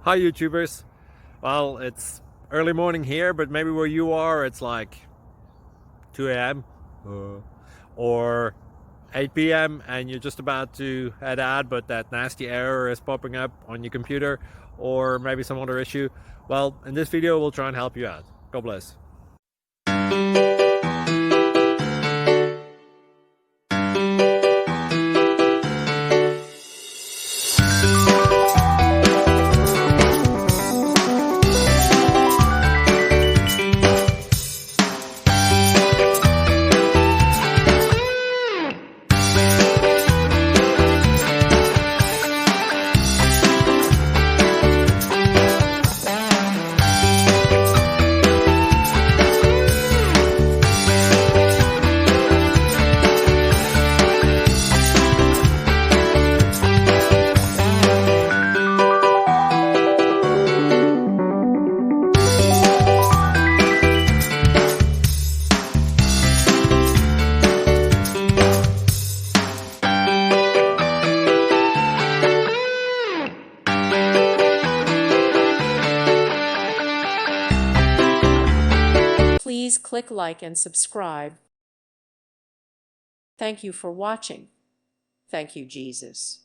Hi YouTubers. Well, it's early morning here, but maybe where you are it's like 2 a.m. or 8 p.m. and you're just about to head out, but that nasty error is popping up on your computer, or maybe some other issue. Well, in this video we'll try and help you out. God bless. Please click like and subscribe. Thank you for watching. Thank you, Jesus.